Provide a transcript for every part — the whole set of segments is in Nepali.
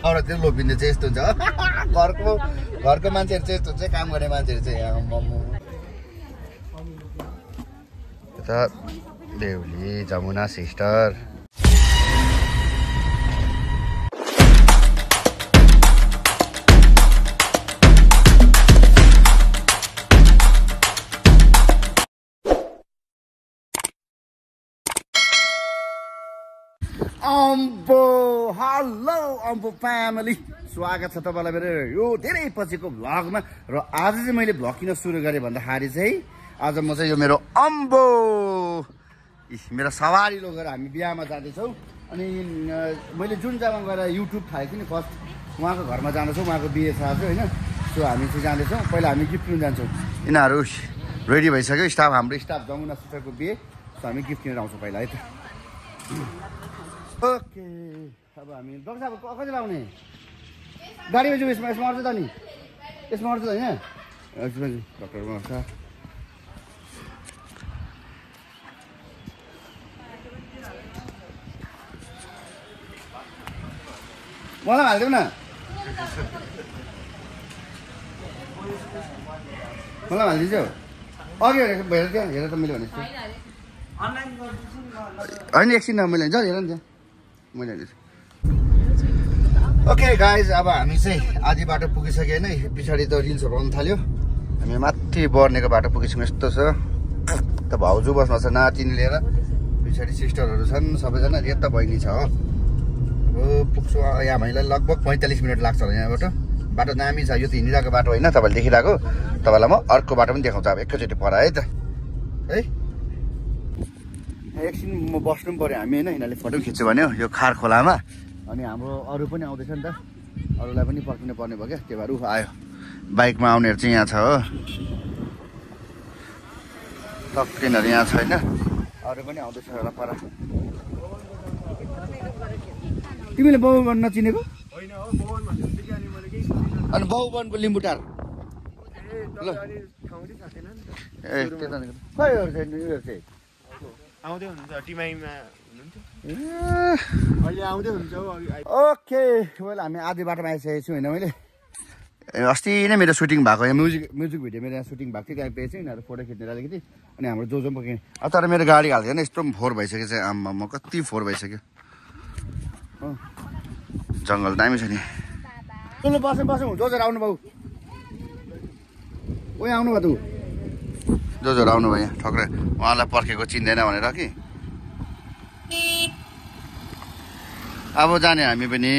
औरतले लोभिने चाहिँ यस्तो हुन्छ घरको मान्छेहरू चाहिँ यस्तो हुन्छ काम गर्ने मान्छेहरू चाहिँ यता बेहुली जमुना सिस्टर अम्बो हेलो अम्बो फ्यामिली स्वागत छ तपाईलाई मेरो यो धेरै पछिको भ्लगमा र आज चाहिँ मैले भ्लग किन सुरु गरेँ भन्दाखेरि चाहिँ आज म चाहिँ यो मेरो अम्बो मेरो सवारी लगेर हामी बिहामा जाँदैछौँ अनि मैले जुन जग्गामा गएर युट्युब थालेको थिएँ नि फर्स्ट उहाँको घरमा जाँदैछौँ उहाँको बिहे छ आज होइन सो हामी चाहिँ जाँदैछौँ पहिला हामी गिफ्ट किन्न जान्छौँ यिनीहरू रेडी भइसक्यो स्टाफ हाम्रो स्टाफ जमुना सिस्टरको बिहे सो हामी गिफ्ट किनेर आउँछौँ पहिला है त ओके अब हामी डक्टर साहब कति लाउने गाडीमा जाउँ यसमा अट्छ त नि यसमा अट्छ त होइन डक्टरमा अट्छ मलाई हालिदेऊ न मलाई हालिदिन्छु अघि हेरेर त्यहाँ हेरेर त मैले भनेको होइन एकछिन मैले हेर हेर नि त्यहाँ मैले ओके गाइज अब हामी चाहिँ आधी बाटो पुगिसक्यो होइन पछाडि त रिल्सहरू आउनु थाल्यो हामी माथि बढ्नेको बाटो पुगिसक्यौँ यस्तो छ त भाउजू बस्नु छ नातिनी लिएर पछाडि सिस्टरहरू छन् सबैजना यता बहिनी छ हो अब पुग्छु यहाँ हामीलाई लगभग 45 मिनट लाग्छ होला यहाँबाट बाटो दामी छ यो त हिँडिरहेको बाटो होइन तपाईँले देखिरहेको तपाईँलाई म अर्को बाटो पनि देखाउँछु अब एकैचोटि पर है त है एकछिन म बस्नु पनि पऱ्यो हामी होइन यिनीहरूले फोटो खिच्यो भन्यो यो खार खोलामा अनि हाम्रो अरू पनि आउँदैछ नि त अरूलाई पनि पर्खिनु पर्ने भयो क्या त्यो भएर आयो बाइकमा आउनेहरू चाहिँ यहाँ छ हो टक्किनहरू यहाँ छैन अरू पनि आउँदैछ होला पर तिमीले बाबुवन नचिनेको अनि बाबुवनको लिम्बुटार ल ए त्यो त खैहरू छैन उयोहरू चाहिँ आउँदै हुनुहुन्छ टिमाइमा हुनुहुन्थ्यो अहिले आउँदै हुन्छ ओके मैले हामी आधी बाटोमा आइसकेको छु होइन मैले अस्ति नै मेरो सुटिङ भएको यहाँ म्युजिक भिडियो मेरो यहाँ सुटिङ भएको थियो त्यहाँ पेएछु यिनीहरू फोटो खिच्ने अलिकति अनि हाम्रो जो पुग्ने अब तर मेरो गाडी हाल्दैन यस्तो पनि फोहोर भइसक्यो चाहिँ आम्मा कति फोहोर भइसक्यो जङ्गल दामी छ नि तँले बसौँ बसौँ जोजोहरू आउनु भाउ उयो आउनु भयो तँ जोजोहरू आउनु भयो यहाँ ठक्कै उहाँलाई पर्खेको चिन्दैन भनेर कि अब जाने हामी पनि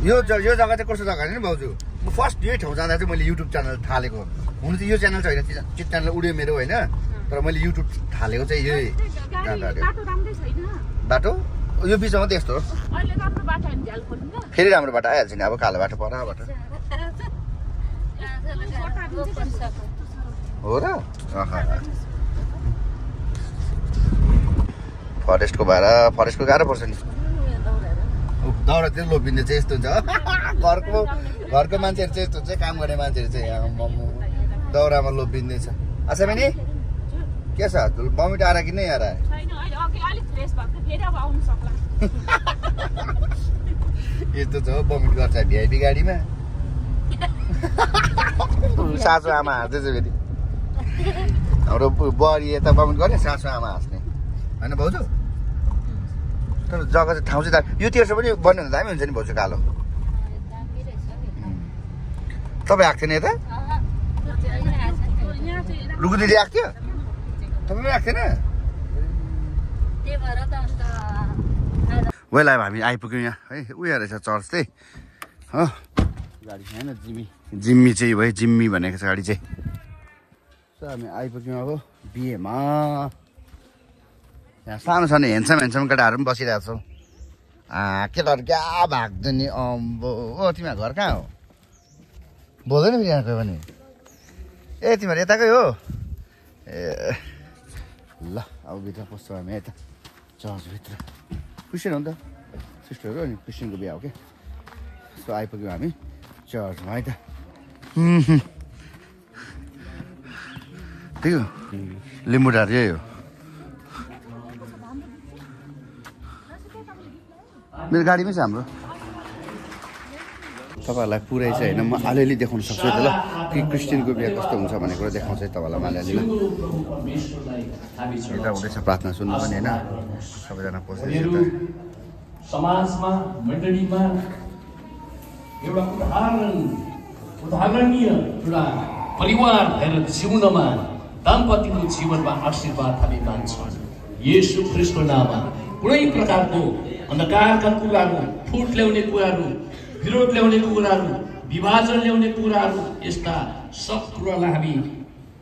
यो जग्गा चाहिँ कस्तो जग्गा नि भाउजू म फर्स्ट यही ठाउँ जाँदा चाहिँ मैले युट्युब च्यानल थालेको हुनु चाहिँ यो च्यानल चाहिँ होइन त्यो च्यानल उड्यो मेरो होइन तर मैले युट्युब थालेको चाहिँ यही बाटो यो बिचमा त यस्तो हो फेरि राम्रो बाटो आइहाल्छ नि अब कालो बाटो पराबाट हो र फरेस्टको भाडा फरेस्टको गाह्रो पर्छ नि दौरातिर लोभिने चाहिँ यस्तो हुन्छ घरको मान्छेहरू चाहिँ यस्तो हुन्छ काम गर्ने मान्छेहरू चाहिँ दौरामा लोभिने छ अच्छा भने के छ बमिट आएर कि नै आएर यस्तो छ बमिट गर्छ भिआइपी गाडीमा सासु आमा हाँस्दैछ फेरि हाम्रो बुहारी यता बमिट गर्ने सासु आमा हाँस्ने होइन भाउजू तर जग्गा चाहिँ ठाउँ चाहिँ यो तेर्सो पनि बन्यो भने दामी हुन्छ नि भाउजू कालो तपाईँ आएको थिएन यता रुगु दिदी आएको थियो तपाईँ पनि आएको थिएन वेल अब हामी आइपुग्यौँ यहाँ है उयो रहेछ चर्च चाहिँ हो गाडी छैन जिम्मी चाहिँ भयो जिम्मी भनेको छ गाडी चाहिँ सो हामी आइपुग्यौँ अब बिहेमा यहाँ सानो सानो हेन्सम केटाहरू पनि बसिरहेको छौँ केटाहरू क्या भाग्दैन नि अम्बो ओ तिमीहरू घर कहाँ हो बोल्दैन फेरि यहाँ गयो भने ए तिमीहरू यताकै हो ए ल अब भित्र पस्छौँ हामी यता चर्चभित्र क्रिस्चियन हो नि त सिस्टरहरू अनि क्रिस्चियनको बिहा हो क्या सो आइपुग्यौँ हामी चर्चमा है त त्यही हो लिम्बू ढाड यही हो मेरो गाडीमै छ हाम्रो तपाईँहरूलाई पुरै चाहिँ होइन म अलिअलि देखाउन सक्छु त ल कि क्रिस्चियनको बिहा कस्तो हुन्छ भन्ने कुरा देखाउँछ तपाईँलाई अलिअलि ल यता हुँदैछ प्रार्थना सुन्नु पनि होइन सबैजना पस्दैछ समाजमा मण्डलीमा एउटा उदाहरणीय एउटा परिवार भएर जिउनमा दाम्पत्यको जीवनमा आशीर्वाद हामी मान्छौँ येशू ख्रीष्टको नाममा कुनै प्रकारको अन्धकारका कुराहरू फुट ल्याउने कुराहरू विरोध ल्याउने कुराहरू विभाजन ल्याउने कुराहरू यस्ता सब कुरालाई हामी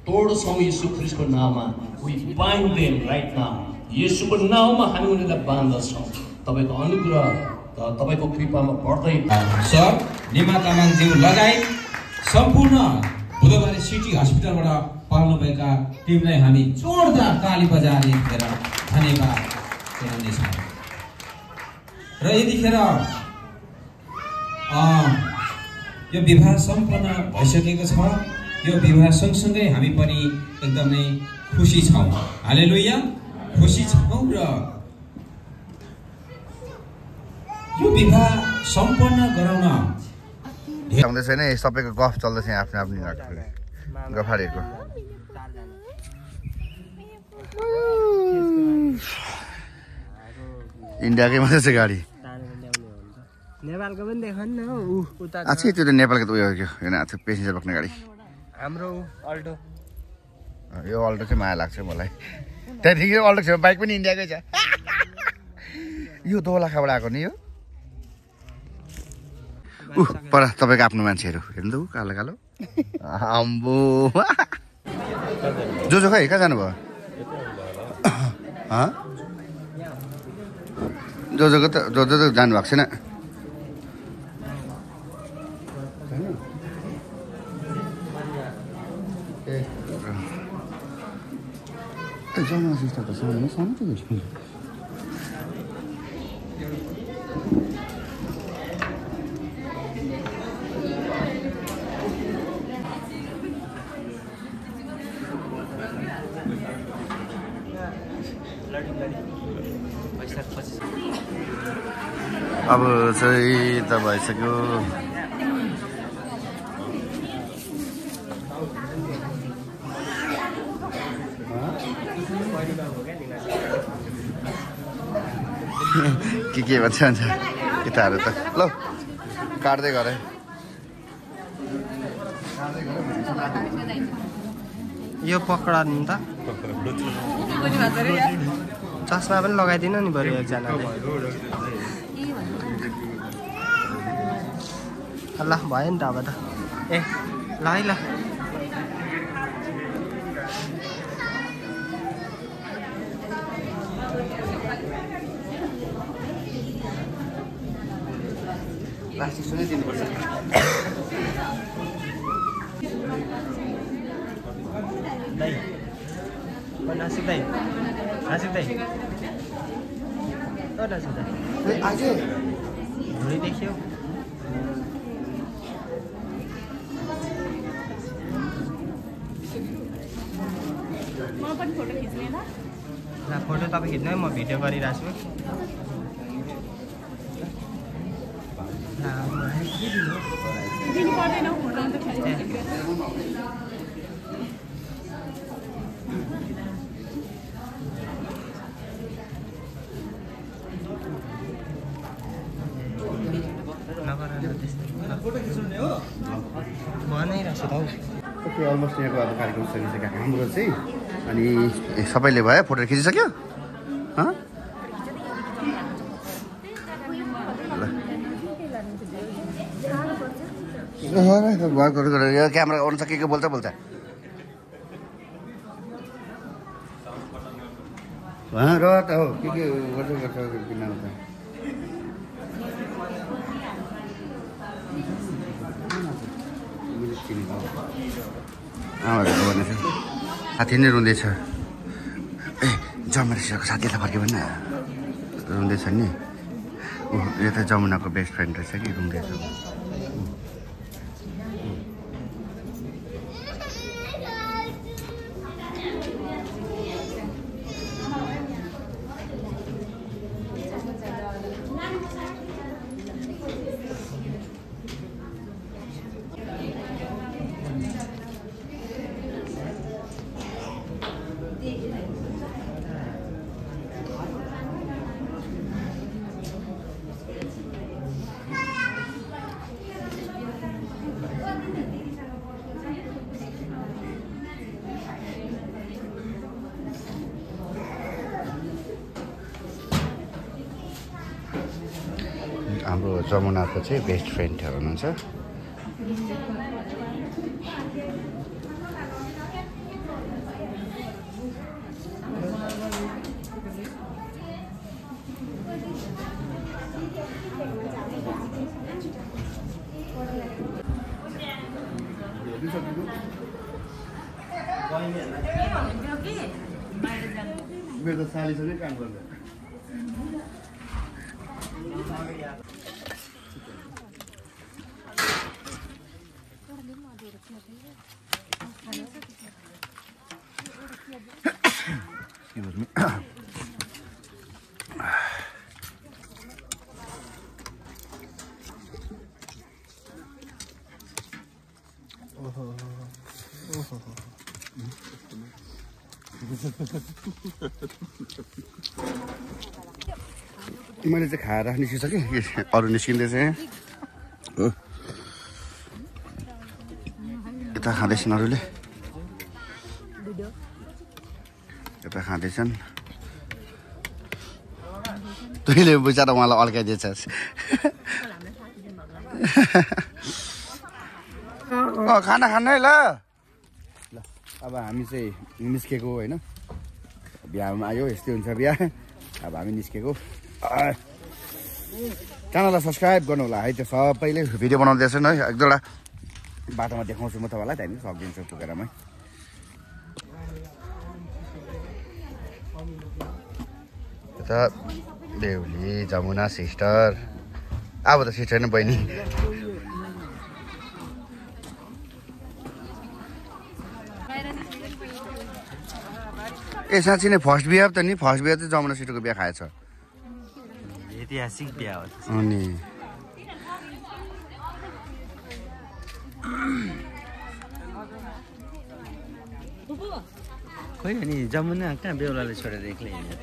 तोड्छौँ येशू ख्रीष्टको नाममा we bind them right now येशूको नाममा हामी उनीहरूलाई बाँध्दछौँ तपाईको अनुग्रह तपाईको कृपामा बढ्दै सर निमा तामाङज्यू लगायत सम्पूर्ण बुधबारे सिटी हस्पिटलबाट पाल्नुभएका टिमलाई हामी जोरदार ताली बजाएर धन्यवाद दिनुहुनेछौँ र यतिखेर यो विवाह सम्पन्न भइसकेको छ यो विवाह सँगसँगै हामी पनि एकदमै खुसी छौँ हालेलुया खुसी छौँ र यो विवाह सम्पन्न गराउन आउँदैछ नि सबैको गफ चल्दैछ आफ्नो आफ्नो गफारीहरूको इन्डियाकै मात्रै छ गाडी नेपालको पनि देख न अच्छा त्यो त नेपालको त उयो होइन पेसेन्जर बोक्ने गाडी हाम्रो अल्टो यो अल्टो चाहिँ माया लाग्छ मलाई त्यहाँदेखि अल्टो छ बाइक पनि इन्डियाकै छ यो दोलाखाबाट आएको नि यो पर तपाईँको आफ्नो मान्छेहरू हेर्नु त कालो कालो आम्बो जो खै कहाँ जानुभयो जो त जानुभएको छैन अब चाहिँ त भइसक्यो के भन्छ भन्छ केटाहरू त ल काट्दै गरे यो पक्रा नि त चस्मा पनि लगाइदिनु नि बरु एकजनाले ल भयो नि त अब त ए ल है ल प्लास्टिक सुनाइदिनुपर्छ नासिक दाइ नासिक दाइ ओ नासिक दाइ भुँडी देखियो ल फोटो तपाईँ खिच्नु है म भिडियो गरिरहेको छु दिनु पर्दैन फोटो त खिच्नु ओके अलमोस्ट यहाँको अब कार्यक्रम सकिसक्यो हाम्रो चाहिँ अनि सबैले भयो फोटो खिचिसक्यो यो क्यामेरा आउनु सकेको बोल्छ र त हो के गर्छ किन आउँछ साथी नै रुँदैछ ए जमुनाको साथीलाई फर्क्यो भने रुँदैछ नि ऊ यो त जमुनाको बेस्ट फ्रेन्ड रहेछ कि रुँदैछ हाम्रो जमुनाको चाहिँ बेस्ट फ्रेन्डहरू हुनुहुन्छ। मेरो त सालीसँगै काम गर्दैन। Excuse me. मैले चाहिँ खाएर निस्किसकेँ, अरू निस्किँदैछ। यता खाँदैछन् अरूले, यता खाँदैछन्। तैँले बिचरा उहाँलाई अल्काइदिएछस्। खाना खानु है ल। अब हामी चाहिँ निस्केको होइन, बिहामा आयो, यस्तै हुन्छ बिहा। अब हामी निस्केको। च्यानललाई सब्सक्राइब गर्नु होला है। त्यो सबैले भिडियो बनाउँदैछन् है। एक दुईवटा बाटोमा देखाउँछु म तपाईँलाई, त्यहाँदेखि सकिदिन्छु पुगेरमै। यता बेहुली, जमुना सिस्टर। अब त सिस्टर नै बहिनी। ए साँच्ची नै फर्स्ट बिहा त नि, फर्स्ट बिहा चाहिँ जमुना सिस्टरको बिहा खाएछ। ऐतिहासिक बिहा हो अनि खोइ नि जमुना कहाँ बेहुलाले छोडेर एक्लै हिँड्यो।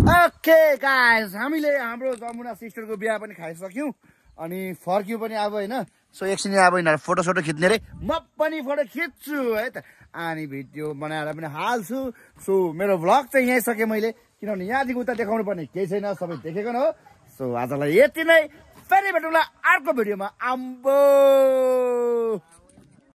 ओके गाइस, हामीले हाम्रो जमुना सिस्टरको बिहा पनि खाइसक्यौँ अनि फर्क्यौँ पनि अब होइन। सो एकछिन अब यिनीहरू फोटो खिच्ने रे, म पनि फोटो खिच्छु है त, अनि भिडियो बनाएर पनि हाल्छु। सो मेरो भ्लग चाहिँ यहीँ सकेँ मैले, किनभने यहाँदेखि उता देखाउनु पर्ने केही छैन, सबै देखेको न हो। सो आजलाई यति नै, फेरि भेटौँला अर्को भिडियोमा। आम्बो।